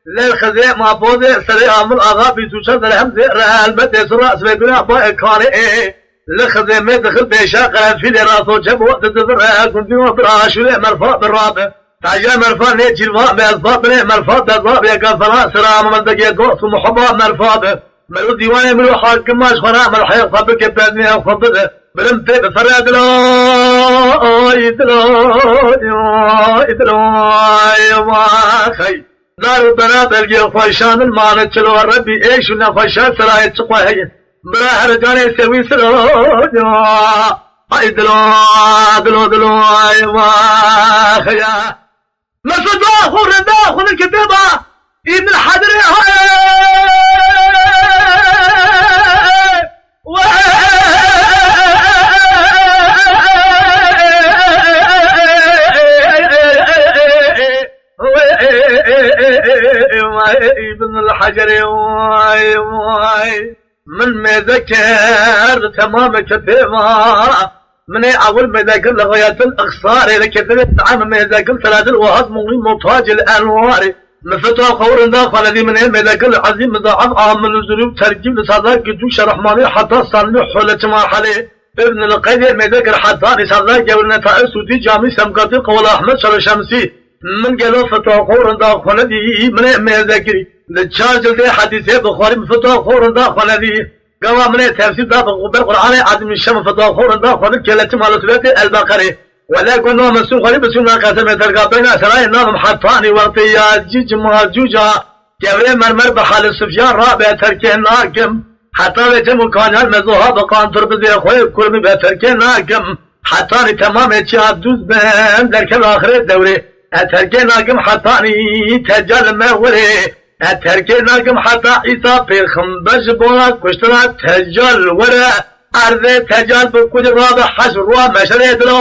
للخزي ما بوزي سري عمل آغا بيتوشا الهمزي المدس رأس بيقول أبا إكاري لخزي ما دخل بيشاق في راسو جب وقت تذرها كنت وبراش ولي مرفا بالرابع تعجى مرفا نيجي الفاء بأسباب لي مرفا بأسباب يكفلا سرام من دقيق قوس ومحبا مرفا ملو ديواني ملو حاكم ماش خرام الحيط صبك بأدني أفضل بلمتي بفراد لا يدلو يا خي دار البنات الجي فايشان المعنى تلو ربي ايش ونا فايشان سراي تقوي برا رجاني سوي سرو دلو يا خيا مسجد اخر داخل الكتابة ابن الحضر ابن الحجر من ما ذكر تمام كتابة من أول ما ذكر لغاية الأخصار لكتابة عام ما ذكر ثلاث الوهض من مطاج الأنوار مفتوى خور داخل الذي من ما ذكر العظيم ضعف عام من الظروف ترجيب لصداق جدوش رحماني حتى صنع حولة ما حليه ابن القيم ما ذكر حتى لصداق جولنا تأس ودي جامي سمقاتي قول أحمد شر شمسي من قالوا فتوى خور داخل الذي من ما ذكري للشارج الذي حديثه بخاري فتوى خور داخل الذي قام من تفسير باب بالقرآن عدم الشم فتوى خور داخل الكلة على سورة البقرة ولا كنا مسوق غريب سنة قسم تلقى بين سراي النظم حطاني وقتيا جيج مهجوجا كبري مرمر بحال السفيان رابع تركين ناكم حتى بيتم كان المزوها بقان تربزي خوي كل بتركين ناكم حتى تمام اتشاب دوز بهم درك الاخر الدوري اتركين ناكم حتى تجال مولي اتركين ناكم حتى عيسى في خنبش بولا كشتنا تجال ورا أرض تجال بكل رابع حشر ومشر يدلو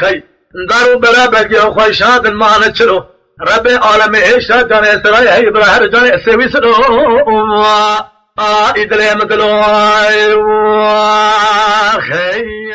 خي دارو بلا بجي خوي شاد المعنى تشلو ربي عالمي إيشا جاني سراي هي برهر جاني سوي سلو إدلي مدلو خي